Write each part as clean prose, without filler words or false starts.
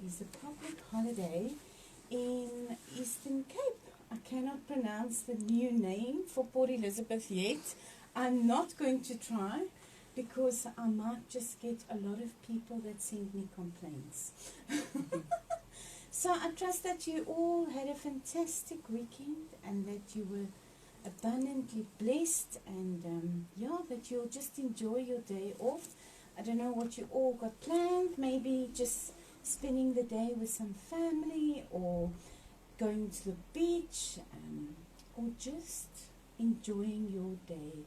is a public holiday in Eastern Cape. I cannot pronounce the new name for Port Elizabeth yet. I'm not going to try because I might just get a lot of people that send me complaints. So I trust that you all had a fantastic weekend and that you were abundantly blessed, and that you'll just enjoy your day off. I don't know what you all got planned, maybe just spending the day with some family or going to the beach, or just enjoying your day.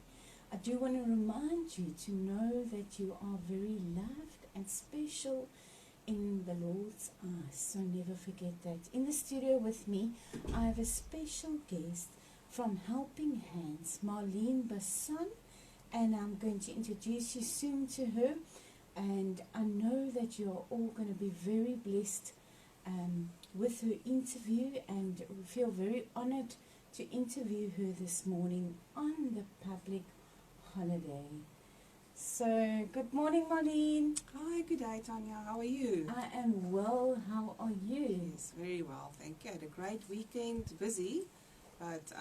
I do want to remind you to know that you are very loved and special in the Lord's eyes, so never forget that. In the studio with me, I have a special guest from Helping Hands, Marlene Basson, and I'm going to introduce you soon to her, and I know that you are all going to be very blessed with her interview, and we feel very honored to interview her this morning on the public holiday. So, good morning, Marlene. Hi, good day, Tanya. How are you? I am well. How are you? Yes, very well, thank you. I had a great weekend, busy, but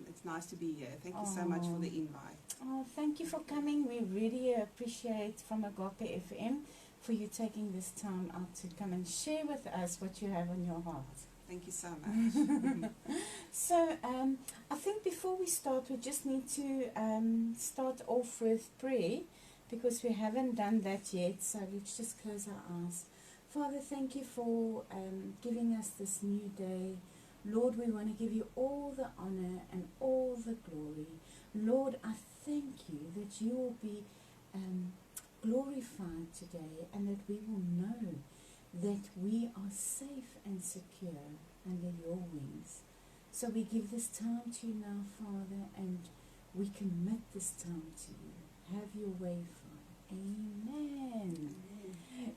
it's nice to be here. Thank you so much for the invite. Oh, thank you for coming. We really appreciate from Gqeberha FM for you taking this time out to come and share with us what you have on your heart. Thank you so much. So, I think before we start, we just need to start off with prayer, because we haven't done that yet. So let's just close our eyes. Father, thank you for giving us this new day. Lord, we want to give you all the honor and all the glory. Lord, I thank you that you will be glorified today, and that we will know that we are safe and secure under your wings. So we give this time to you now, Father, and we commit this time to you. Have your way, Father. Amen.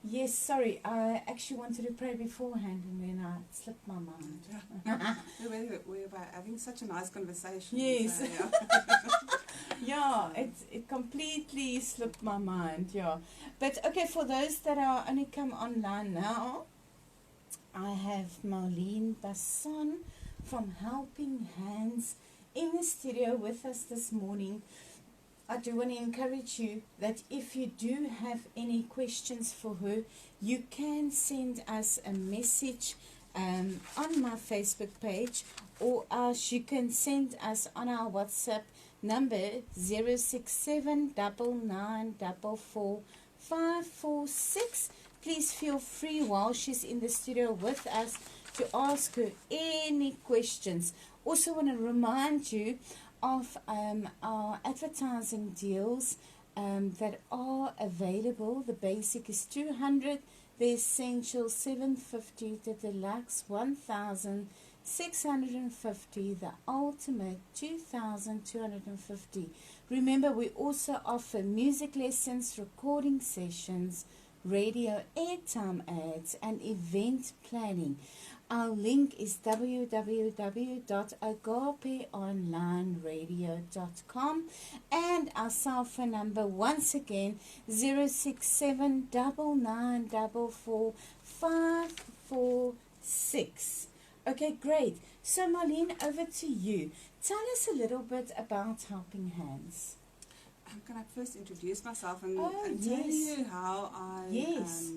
Yes, sorry, I actually wanted to pray beforehand, and then I slipped my mind. we were having such a nice conversation. Yes. So, yeah. Yeah, it completely slipped my mind, yeah. But okay, for those that are only come online now, I have Marlene Basson from Helping Hands in the studio with us this morning. I do want to encourage you that if you do have any questions for her, you can send us a message on my Facebook page, or else you can send us on our WhatsApp number 06799444546. Please feel free while she's in the studio with us to ask her any questions. Also want to remind you of our advertising deals that are available. The basic is 200, the essential 750, the deluxe 1,650, the ultimate 2,250. Remember, we also offer music lessons, recording sessions, radio airtime ads, and event planning. Our link is www.agapeonlineradio.com, and our cell phone number, once again, 06799444546. Okay, great. So, Marlene, over to you. Tell us a little bit about Helping Hands. Can I first introduce myself and yes. tell you how I Yes.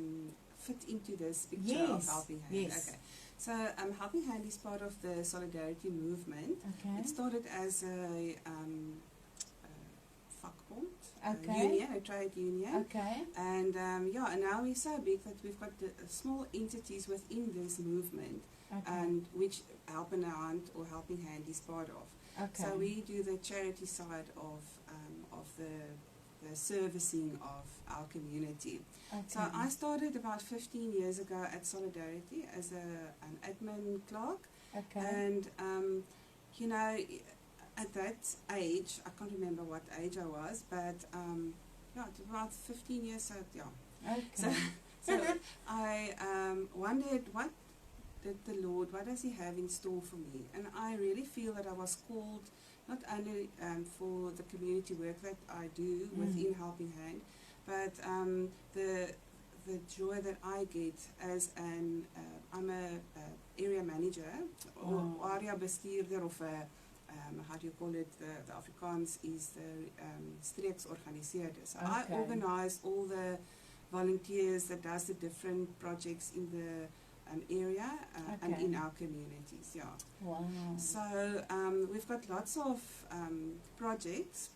fit into this picture Yes. of Helping Hand? Yes. Okay. So Helping Hand is part of the Solidarity movement. Okay. It started as a vakbond, Okay. union, a trade union. Okay. And and now we're so big that we've got small entities within this movement, Okay. and which Helping Hand or Helping Hand is part of. Okay. So we do the charity side of the servicing of our community. Okay. So I started about 15 years ago at Solidarity as an admin clerk, Okay. and at that age, I can't remember what age I was, but it's about 15 years. So Okay. so I wondered, what does He have in store for me? And I really feel that I was called not only for the community work that I do within Helping Hand, but the joy that I get as I'm a area manager or area bestuurder of a how do you call it? The Afrikaans is the streeksorganiseerder. So I organize all the volunteers that does the different projects in the area and in our communities. Yeah. Wow. So we've got lots of projects.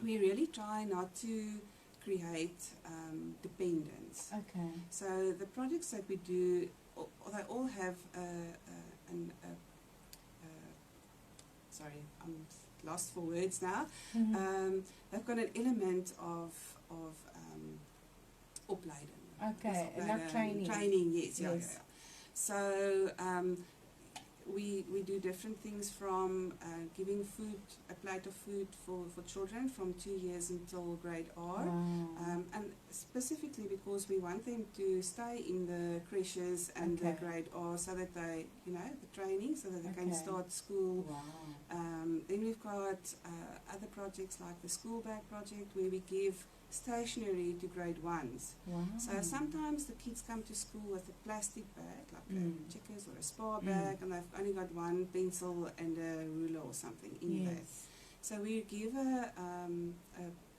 We really try not to create dependence. Okay. So the projects that we do, they all have sorry, I'm lost for words now. They've got an element of opleiding. Okay, like training. Training, yes. Yeah. So we do different things from giving food, a plate of food for children from 2 years until grade R. Wow. And specifically because we want them to stay in the creches and the grade R so that they, the training, so that they can start school. Wow. Then we've got other projects like the school bag project where we give stationery to grade 1s. Wow. So sometimes the kids come to school with a plastic bag, like a Checkers or a Spar bag, and they've only got one pencil and a ruler or something in there. So we give a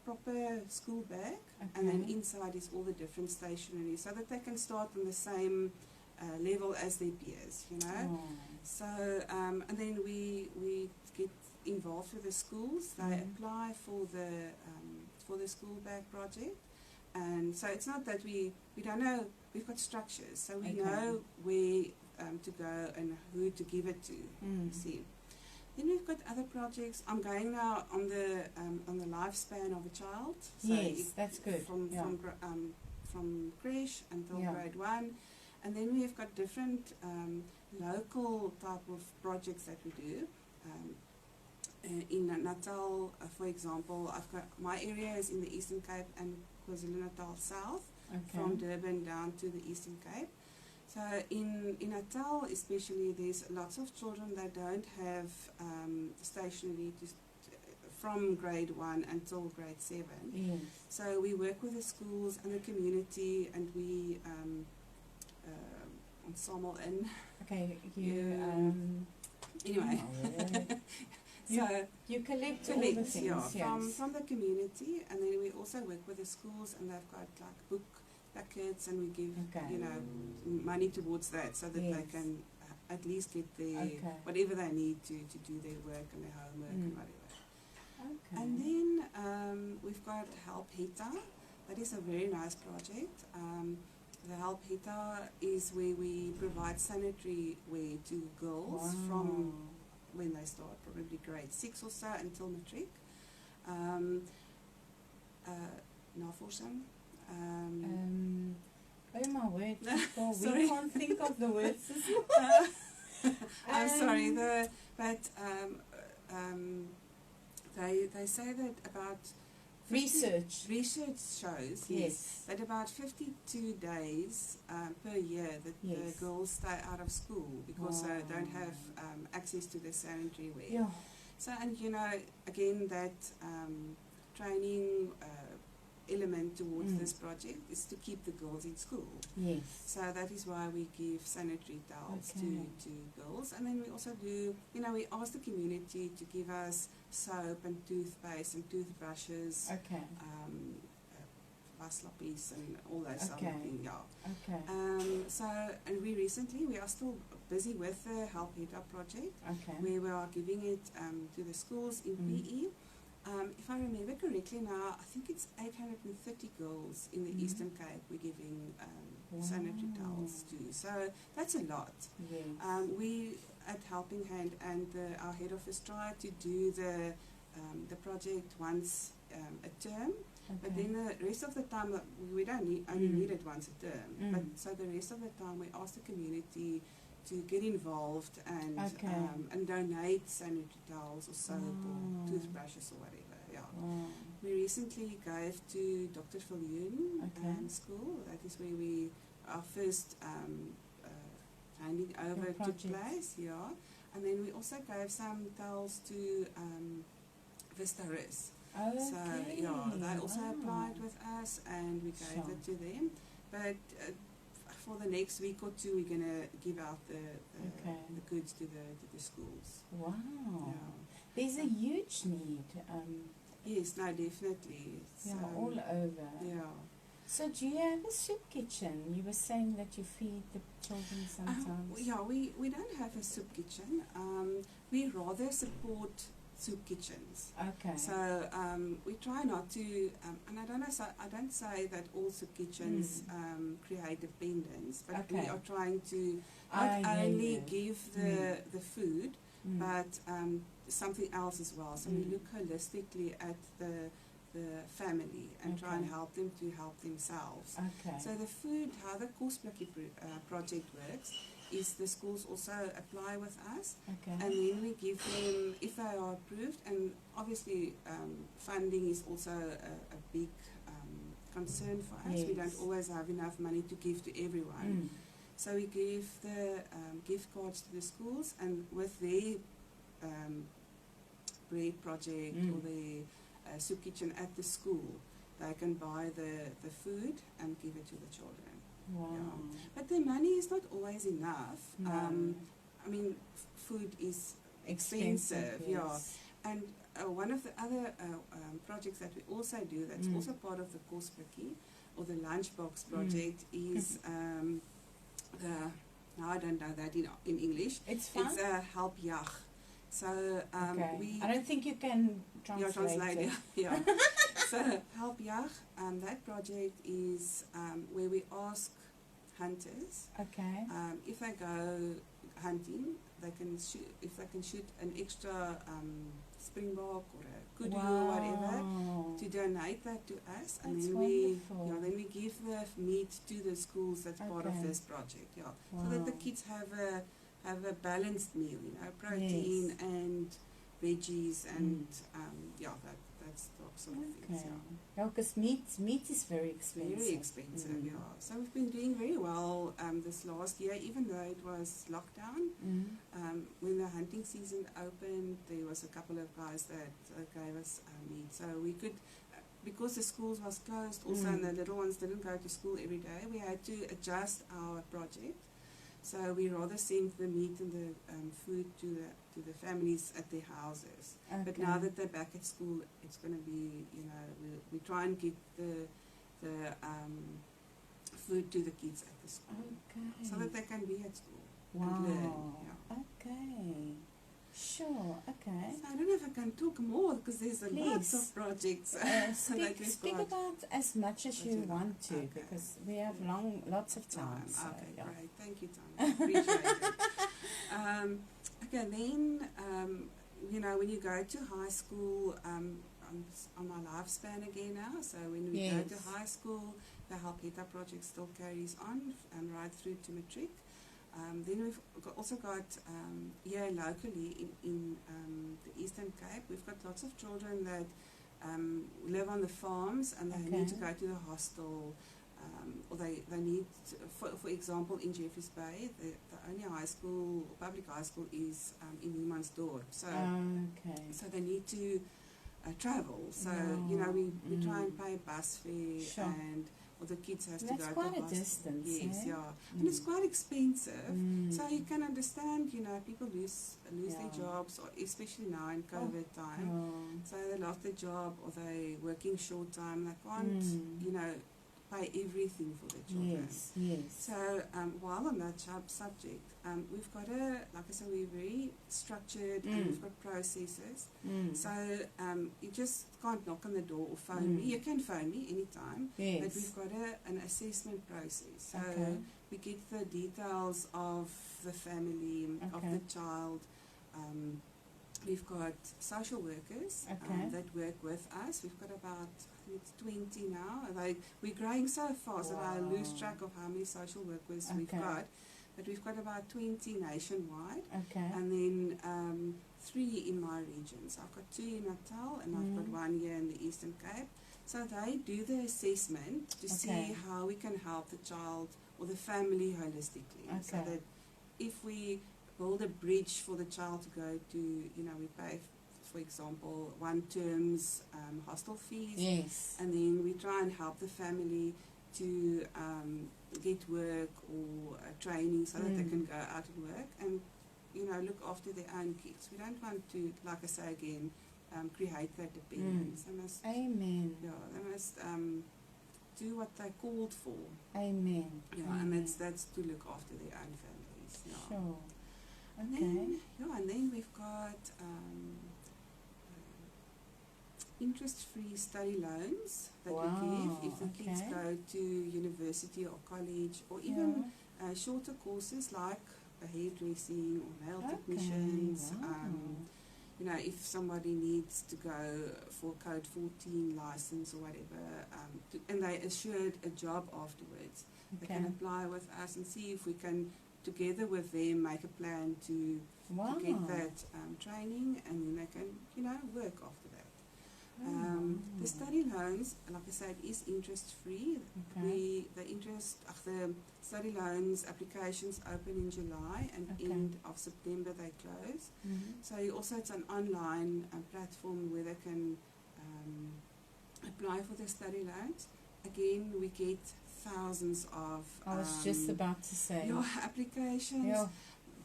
proper school bag, and then inside is all the different stationery, so that they can start on the same level as their peers, So, and then we get involved with the schools. They apply for the school bag project, and so it's not that we don't know. We've got structures, so we know where to go and who to give it to. See. Then we've got other projects. I'm going now on the lifespan of a child. So that's good. From creche until grade 1, and then we've got different local type of projects that we do. In Natal, for example, I've got my area is in the Eastern Cape and KwaZulu-Natal South, from Durban down to the Eastern Cape. So in Natal especially, there's lots of children that don't have stationery from grade 1 until grade 7. Yes. So we work with the schools and the community, and we ensemble in. Okay, anyway. So you collect all the things, from the community, and then we also work with the schools, and they've got like book packets, and we give money towards that, so that they can at least get their whatever they need to do their work and their homework and whatever. And then we've got Help Heta. That is a very nice project. The Help Heta is where we provide sanitary wear to girls from when they start, probably grade 6 or so, until matric. Navorsing. Oh my word, people, we can't think of the words. I'm sorry, they say that about research shows that about 52 days per year that the girls stay out of school because they don't have access to the sanitary wear. So, and again, that training element towards this project is to keep the girls in school. Yes. So that is why we give sanitary towels to girls. And then we also do, we ask the community to give us soap and toothpaste and toothbrushes, waslappies and all those sort of things. So, and we are still busy with the Help Heta project, where we are giving it to the schools in PE. If I remember correctly now, I think it's 830 girls in the Eastern Cape we're giving sanitary towels to. So that's a lot. Yes. We at Helping Hand and our head office try to do the project once a term. But then the rest of the time, we don't only need it once a term. But so the rest of the time, we ask the community to get involved and donate sanitary towels or soap or toothbrushes or whatever. We recently gave to Dr. Viljoen school. That is where our first handing over took place. And then we also gave some towels to Vista Ris. So they also applied with us, and we gave it to them. but for the next week or two, we're gonna give out the goods to the schools. Wow. Yeah. There's a huge need. Yes, no, definitely. Yeah, all over. Yeah. So do you have a soup kitchen? You were saying that you feed the children sometimes. Yeah, we don't have a soup kitchen. We rather support soup kitchens. Okay. So we try not to, and I don't say that all soup kitchens create dependence, but we are trying to not only give the food, but something else as well. So we look holistically at the family and try and help them to help themselves. Okay. So the food, how the Gqeberha project works, is the schools also apply with us, and then we give them, if they are approved, and obviously funding is also a big concern for us. Yes. We don't always have enough money to give to everyone. So we give the gift cards to the schools, and with their bread project or the soup kitchen at the school, they can buy the food and give it to the children. Wow. Yeah. But the money is not always enough. No. I mean, food is expensive, yes. And one of the other projects that we also do, that's also part of the Gqeberha or the lunchbox project, is now I don't know that in English. It's fine. It's Help Jag. So I don't think you can translate it. Yeah. So Help Jag, that project is where we ask hunters if they go hunting, they can shoot, if they can shoot an extra springbok or a kudu or whatever, to donate that to us, and then we give the meat to the schools. That's part of this project, so that the kids have a balanced meal, protein and veggies and that's the sort of things. Yeah, because meat is very expensive. Very expensive, So we've been doing very well this last year, even though it was lockdown. When the hunting season opened, there was a couple of guys that gave us meat, so we could. Because the schools was closed also, and the little ones didn't go to school every day, we had to adjust our project. So we rather send the meat and the food to the families at their houses. But now that they're back at school, it's going to be, we try and get the food to the kids at the school, so that they can be at school and learn. Okay. Sure. Okay. So I don't know if I can talk more, because there's lots of projects. Speak about as much as you want to, because we have lots of time. Great. Thank you, Tanya. Appreciate it. Then when you go to high school, I'm on my lifespan again now. So when we go to high school, the Gqeberha project still carries on and right through to matric. Then we've also got here locally in the Eastern Cape, we've got lots of children that live on the farms, and they need to go to the hostel, or they need to, for example, in Jeffreys Bay, the only public high school is in Humansdorp. So they need to travel. So we try and pay bus fare or the kids have to go to the quite a hospital. distance. Yes, and it's quite expensive. So you can understand, people lose their jobs, or especially now in COVID time. So they lost their job, or they working short time. They can't, pay everything for their children. Yes. So while on that subject, we've got like I said, we're very structured, and we've got processes. So you just can't knock on the door or phone me. You can phone me anytime, but we've got an assessment process. So we get the details of the family, of the child. We've got social workers that work with us. We've got about, I think it's 20 now. We're growing so fast that I lose track of how many social workers we've got. But we've got about 20 nationwide. And then 3 in my region. So I've got 2 in Natal, and I've got 1 here in the Eastern Cape. So they do the assessment to see how we can help the child or the family holistically. So that if we build a bridge for the child to go to, we pay, for example, 1 term's hostel fees, and then we try and help the family to get work or training so that they can go out and work and, look after their own kids. We don't want to, like I say again, create that dependence. They must, Amen. Yeah, they must do what they're called for. Amen. Yeah, Amen. and that's to look after their own families. Yeah. Sure. And then we've got interest-free study loans that we give if the kids go to university or college, or even shorter courses like hairdressing or nail technicians. If somebody needs to go for Code 14 license or whatever, and they assured a job afterwards, they can apply with us and see if we can, together with them, make a plan to get that training, and then they can, work after that. The study loans, like I said, is interest-free. The study loans applications open in July, and end of September they close. So it's an online platform where they can apply for the study loans. Again, we get thousands of I was just about to say applications.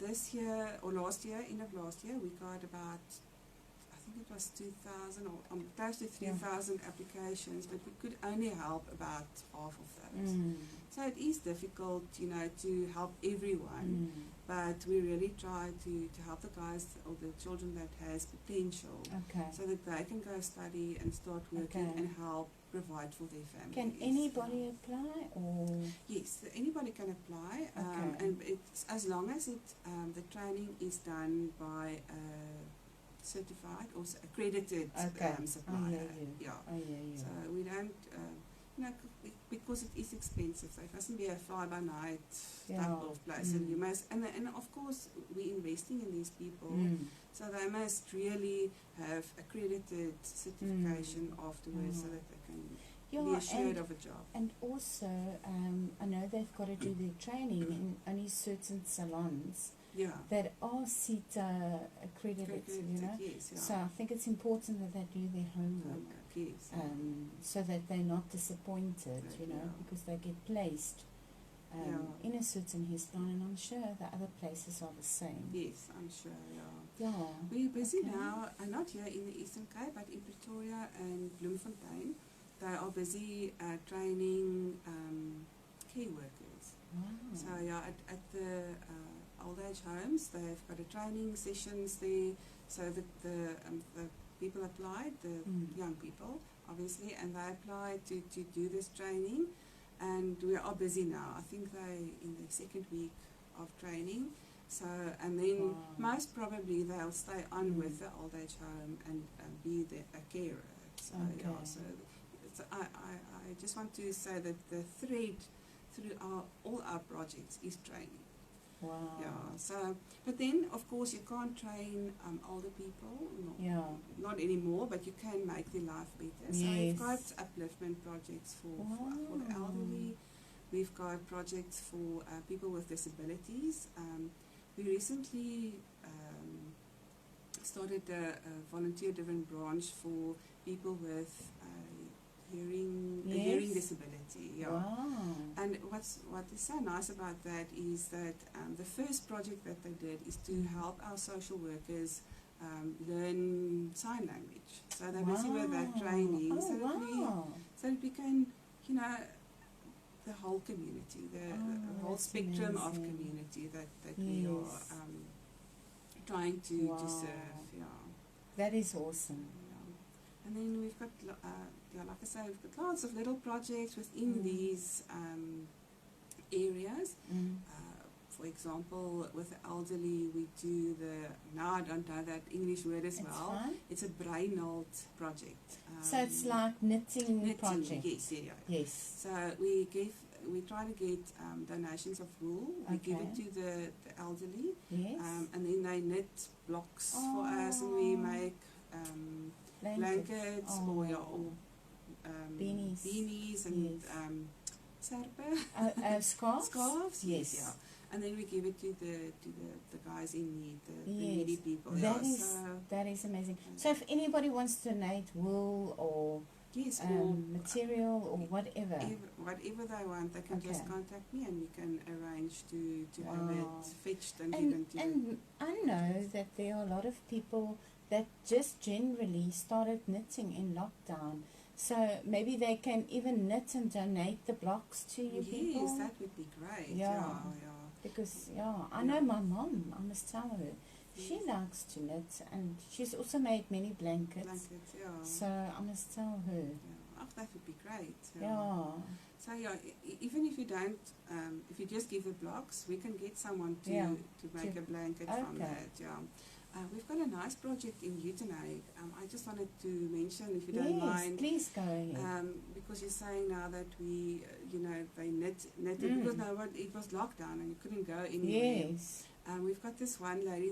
This year or last year, end of last year, we got about, I think it was 2,000 or close to 3,000 applications, but we could only help about half of those. So it is difficult, to help everyone, but we really try to help the guys or the children that has potential, so that they can go study and start working and help provide for their families. Can anybody apply, or? Yes, anybody can apply, and it's as long as the training is done by certified or accredited supplier. So we don't, because it is expensive. So it mustn't be a fly-by-night type of place. And you must, and of course, we're investing in these people, so they must really have accredited certification afterwards, so that they can be assured of a job. And also, I know they've got to do their training in only certain salons that are CETA accredited, So I think it's important that they do their homework, so that they're not disappointed, because they get placed in a certain hairstyle, and I'm sure the other places are the same. Yes, I'm sure, We're busy now, not here in the Eastern Cape, but in Pretoria and Bloemfontein. They are busy training care workers. So at the old age homes, they've got a training sessions there, so that the people applied, the young people obviously, and they applied to do this training, and we are busy now. I think they're in the second week of training, so, and then most probably they'll stay on with the old age home and be a carer. So so I just want to say that the thread through all our projects is training. So, but then of course you can't train older people, not anymore, but you can make their life better. So we've got upliftment projects for the elderly. We've got projects for people with disabilities. We recently started a volunteer-driven branch for people with hearing disability. And what is so nice about that is that the first project that they did is to help our social workers learn sign language. So they're busy with that training, so that we can, the whole community, the whole spectrum of community that we are trying to serve. That is awesome. And then we've got, like I say, we've got lots of little projects within these areas. For example, with the elderly, we do now I don't know that English word as well. Fine. It's a brainold project. So it's like knitting project. Yes. So we try to get donations of wool. We give it to the elderly. And then they knit blocks for us, and we make blankets or beanies and scarves. Yes. And then we give it to the guys in need, the needy people. That is amazing. So if anybody wants to donate wool or Yes, or material or whatever. Whatever they want, they can just contact me and we can arrange to have it fetched and given to And I know that there are a lot of people that just generally started knitting in lockdown. So maybe they can even knit and donate the blocks to you people. Yes, that would be great. Yeah. Because, I know my mom, I must tell her, she likes to knit and she's also made many blankets. So I must tell her. Yeah. Oh, that would be great. Yeah. So even if you don't, if you just give the blocks, we can get someone to make a blanket from that. Yeah. We've got a nice project in Utenhage. I just wanted to mention, if you don't mind. Please go ahead. Because you're saying now that we, they knitted because it was lockdown and you couldn't go anywhere. Yes. We've got this one lady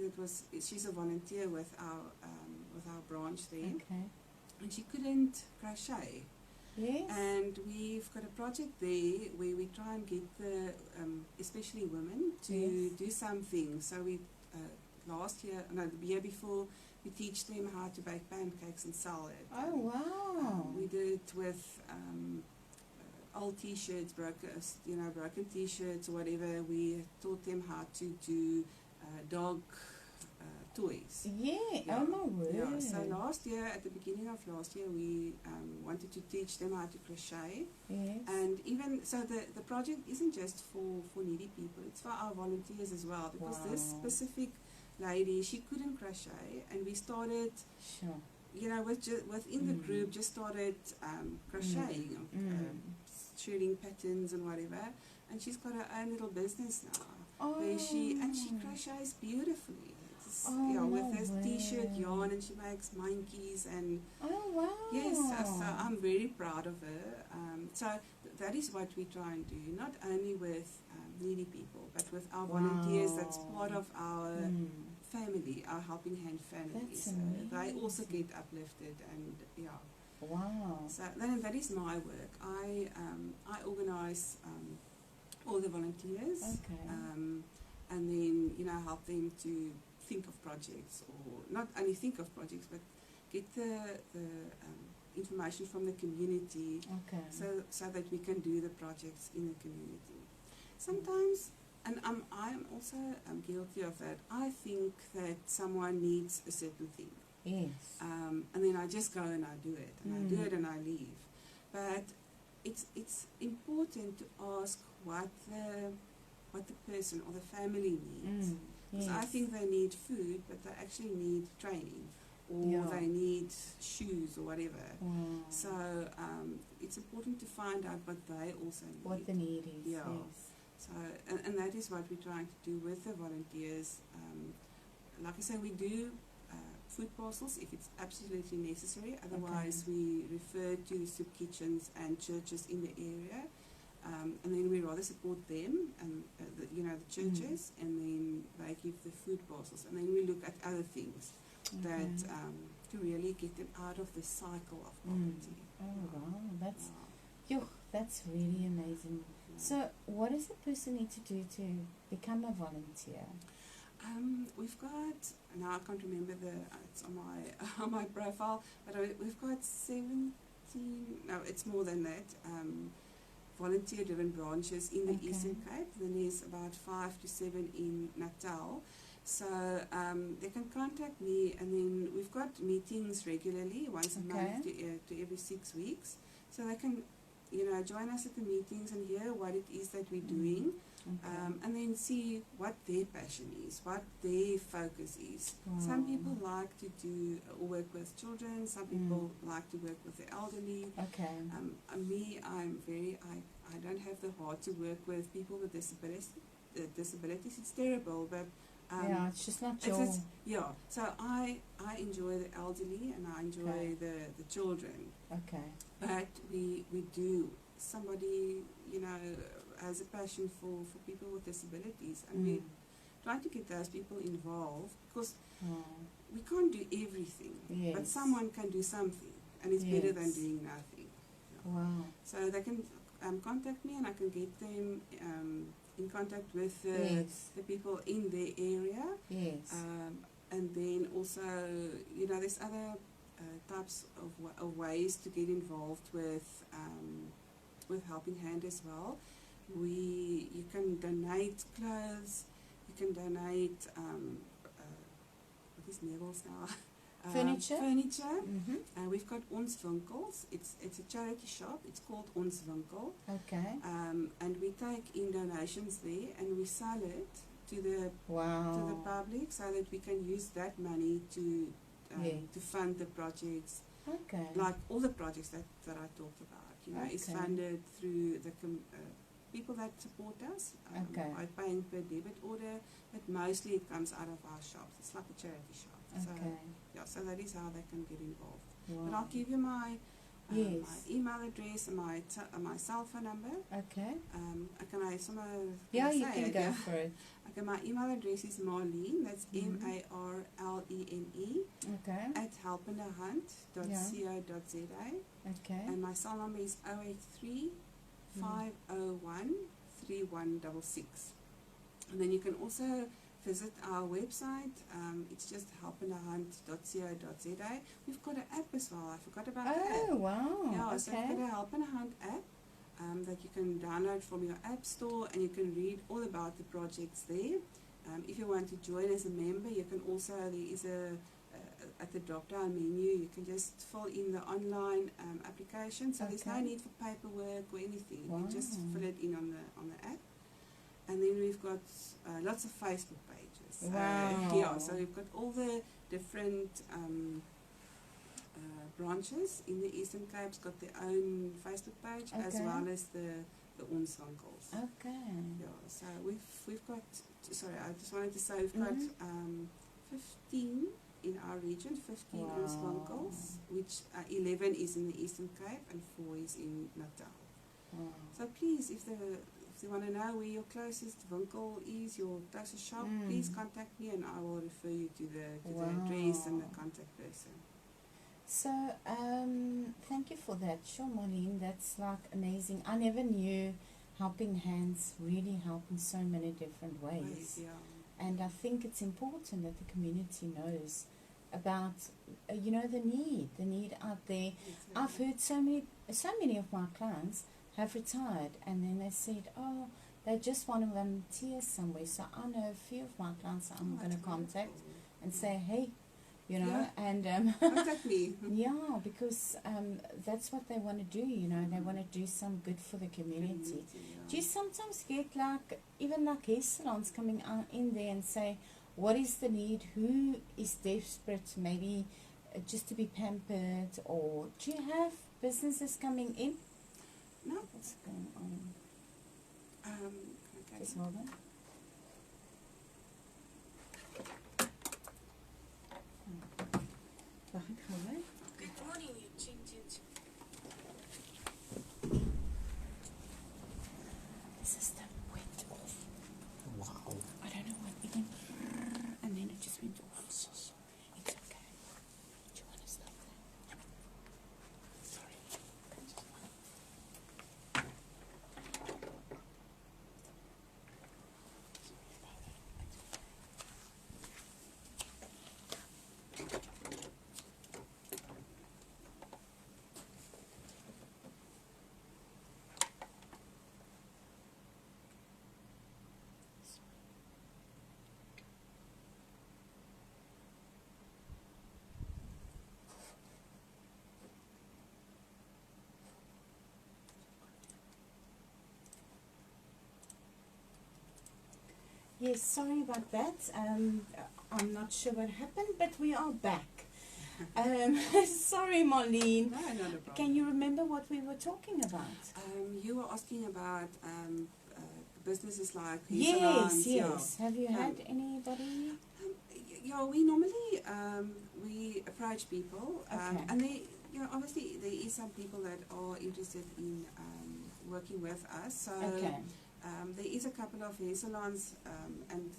she's a volunteer with our branch there. Okay. And she couldn't crochet. Yes. And we've got a project there where we try and get the, especially women, to do something. So we, the year before, we teach them how to bake pancakes and sell it. Oh, wow. We did it with old T-shirts, broken T-shirts or whatever. We taught them how to do dog toys. Yeah, oh my word. Yeah, so last year, at the beginning of last year, we wanted to teach them how to crochet. Yes. And even, so the project isn't just for needy people, it's for our volunteers as well, because this specific lady, she couldn't crochet, and we started, within the group, just started crocheting, shooting patterns and whatever, and she's got her own little business now, where she crochets beautifully. With this T-shirt yarn, and she makes monkeys and yes, so I'm very proud of her. So that is what we try and do, not only with needy people, but with our volunteers. That's part of our family, our helping hand family. So they also get uplifted and Wow. So that is my work. I organize all the volunteers, and then help them to think of projects, or not only think of projects, but get the information from the community, so that we can do the projects in the community. Sometimes, and I'm also guilty of that, I think that someone needs a certain thing. Yes. And then I just go and I do it, and I do it and I leave. But it's important to ask what the person or the family needs. Because I think they need food, but they actually need training, or they need shoes or whatever. So it's important to find out what they also need. What the need is. Yeah. Yes. So and that is what we're trying to do with the volunteers. Like I said, we do food parcels if it's absolutely necessary. Otherwise, we refer to soup kitchens and churches in the area. And then we rather support them and the churches, and then they give the food parcels, and then we look at other things that to really get them out of the cycle of poverty. Oh wow, that's really amazing. So what does a person need to do to become a volunteer? We've got, now I can't remember it's on my profile, but we've got 17, no, it's more than that, volunteer-driven branches in the Eastern Cape. Then there's about 5 to 7 in Natal. So they can contact me, and then we've got meetings regularly, once a month to every 6 weeks. So they can, join us at the meetings and hear what it is that we're doing, and then see what their passion is, what their focus is. Some people like to do or work with children. Some people like to work with the elderly. Me, I don't have the heart to work with people with disabilities. It's terrible, but it's just not your... So I enjoy the elderly, and I enjoy the children. But we do, somebody, has a passion for people with disabilities, and we try to get those people involved, because we can't do everything, but someone can do something, and it's better than doing nothing. So they can contact me, and I can get them in contact with the people in their area. And then also, there's other types of ways to get involved with Helping Hand as well. You can donate clothes, you can donate what is Neville's now? Furniture. We've got Ons Winkels. It's a charity shop. It's called Ons Winkel. Okay. And we take in donations there and we sell it to the public so that we can use that money to fund the projects. Okay. Like all the projects that I talked about. You know, it's funded through the people that support us by paying per debit order, but mostly it comes out of our shops. It's like a charity shop. So that is how they can get involved. Wow. But I'll give you my email address and my cell phone number. Okay. Can I say you can go for it. Okay, my email address is Marlene, that's Marlene, at helpendehunt.co.za. Okay. And my cell number is 083 501 3166. And then you can also visit our website. It's just helpendehunt.co.za. We've got an app as well. I forgot about the app. Oh, wow. Yeah, so we've got a Help in a Hunt app that you can download from your app store, and you can read all about the projects there. If you want to join as a member, you can also, there is at the drop-down menu, you can just fill in the online application. So there's no need for paperwork or anything. Wow. You just fill it in on the app. And then we've got lots of Facebook pages. Wow. So we've got all the different branches in the Eastern Cape's got their own Facebook page, as well as the Ons Winkels. Okay. Yeah, so we've got, sorry, I just wanted to say we've got 15 in our region, 15 Ons Winkels, which 11 is in the Eastern Cape and 4 is in Natal. Wow. So please, if you want to know where your closest Winkel is, your closest shop, please contact me and I will refer you to the address and the contact person. So, thank you for that. Sure, Marlene, that's like amazing. I never knew Helping Hands really help in so many different ways. And I think it's important that the community knows about, the need out there. Exactly. I've heard so many of my clients have retired, and then they said, they just want to volunteer somewhere. So I know a few of my clients that I'm going to contact and say, hey, and contact me. Yeah, because that's what they want to do. They want to do some good for the community. Do you sometimes get even hair salons coming in there and say, what is the need? Who is desperate? Maybe just to be pampered, or do you have businesses coming in? No. What's going on? Just hold on. Good morning, you changes. The system went off. Wow. I don't know what it went, and then it just went off. I'm so sorry. It's okay. Do you want to stop there? Sorry. Yes, sorry about that. I'm not sure what happened, but we are back. Sorry, Marlene. No, not a problem. Can you remember what we were talking about? You were asking about businesses like Yes. Have you had anybody? We normally we approach people, and they, obviously there is some people that are interested in working with us. So there is a couple of hair salons and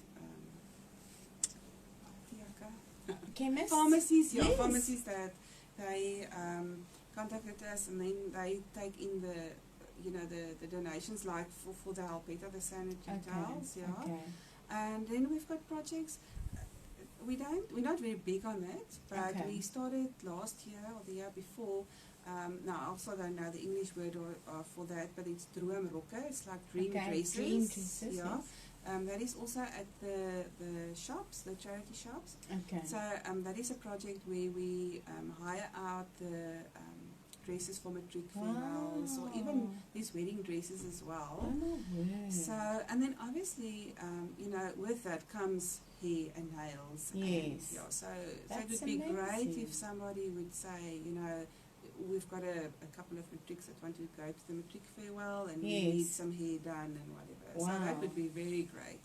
Chemists? pharmacies, pharmacies that they contacted us, and then they take in the donations, like for the Helpeta, the sanitary towels, and then we've got projects. we're not very big on it, but Okay. we started last year or the year before. Now I also don't know the English word for that, but it's droomrokke. It's like dream dresses. Dream dresses, Yeah. yes. That is also at the shops, the charity shops. Okay. So that is a project where we hire out the dresses for matric females, or even these wedding dresses as well. Oh, no way. So, and then obviously, with that comes hair and nails. Yes. And, yeah, so it That's would be great amazing. if somebody would say, we've got a couple of matrics that want to go to the matric farewell and we need some hair done and whatever. Wow. So that would be very great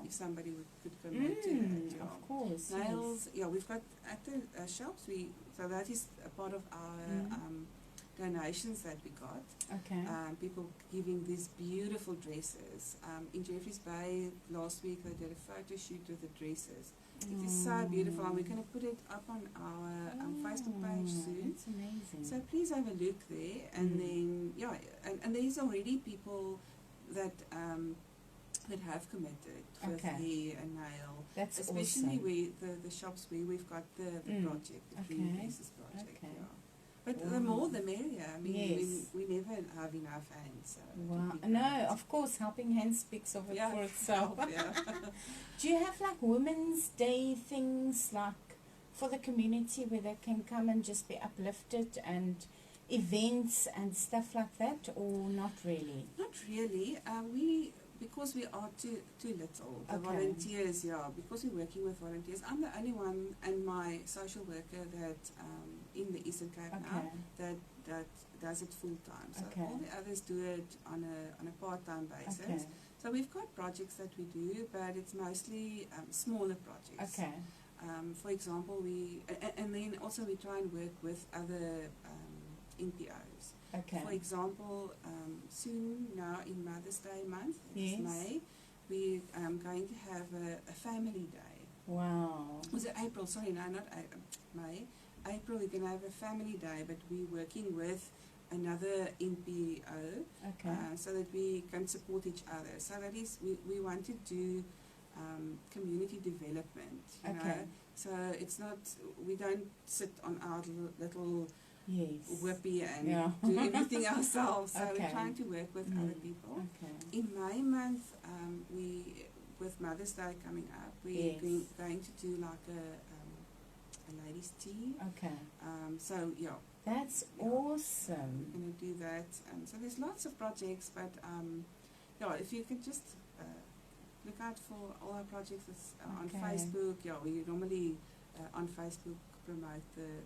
if somebody could commit to that. Yeah. Of course. Nails, we've got at the shops, so that is a part of our donations that we got. Okay. People giving these beautiful dresses. In Jeffreys Bay last week they did a photo shoot with the dresses. It is so beautiful, and we're going to put it up on our Facebook page soon. That's amazing. So please have a look there, and then and there's already people that have committed with hair and nail. That's especially awesome. the shops where we've got the project, the Dream Dresses project. Okay. Yeah. But the more the merrier. I mean, we never have enough hands. So Wow. No, of course, helping hands speaks of it for itself. Do you have like Women's Day things like for the community where they can come and just be uplifted, and events and stuff like that, or not really? Not really. Because we are too little, the volunteers, because we're working with volunteers. I'm the only one and my social worker that in the Eastern Cape now that does it full time. So all the others do it on a part-time basis. So we've got projects that we do, but it's mostly smaller projects. For example, and then also we try and work with other NPOs. For example, soon now in Mother's Day month, it's May, we're going to have a family day. Wow. Was it April? Sorry, no, not May. April, we're going to have a family day, but we're working with another NPO so that we can support each other. So that is, we want to do community development, you know. So it's not, we don't sit on our little whippy and do everything ourselves. So we're trying to work with other people. In May month, with Mother's Day coming up, we're going to do like a ladies' tea. So that's awesome. We're going to do that. So there's lots of projects, but if you could just look out for all our projects on Facebook. We normally on Facebook promote the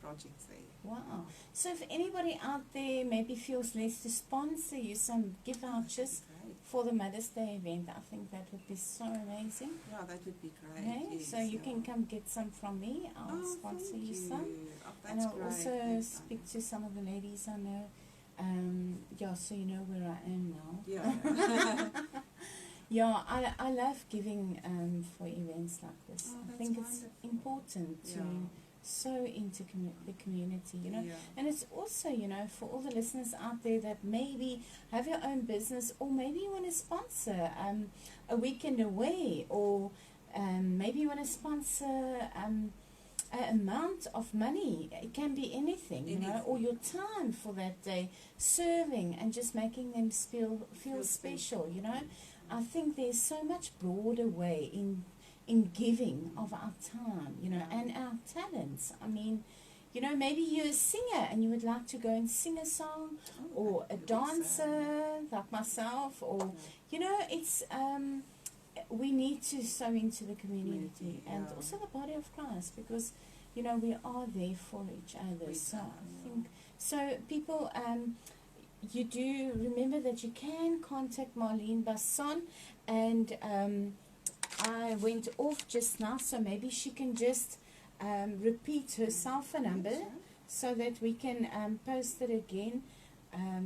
projects there. Wow. So if anybody out there maybe feels less to sponsor you some gift vouchers for the Mother's Day event, I think that would be so amazing. Yeah, that would be great. Okay? Yes, so you can come get some from me. I'll sponsor you some. And I'll also speak to some of the ladies I know. So you know where I am now. I love giving for events like this. I think it's important to sow into the community, you know. And it's also, for all the listeners out there that maybe have your own business, or maybe you want to sponsor a weekend away, or maybe you want to sponsor an amount of money. It can be anything, you know, or your time for that day, serving and just making them feel special, you know. I think there's so much broader way in giving of our time, you know, and our talents. I mean, maybe you're a singer and you would like to go and sing a song, or a dancer like myself, or, it's, we need to sow into the community and also the body of Christ, because, we are there for each other. So I think, people, you do remember that you can contact Marlene Basson, and I went off just now, so maybe she can just repeat her cell phone number so that we can post it again.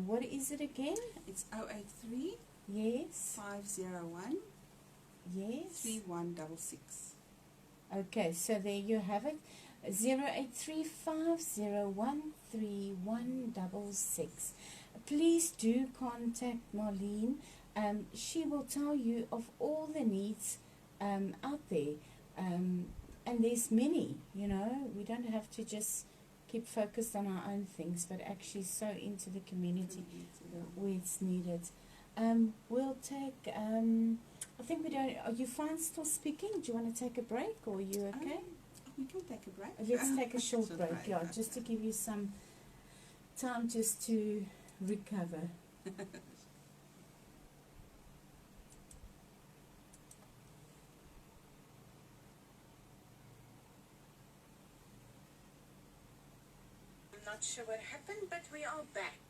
What is it again? It's 083 501 3166. Okay, so there you have it. 083 501 3166. Please do contact Marlene. She will tell you of all the needs out there there's many, you know. We don't have to just keep focused on our own things, but actually so into the community where it's needed. We'll take, I think we don't, are you fine still speaking? Do you want to take a break, or are you okay? We can take a break. Let's take a short break, yeah, okay. just to give you some time just to recover. I'm not sure what happened, but we are back.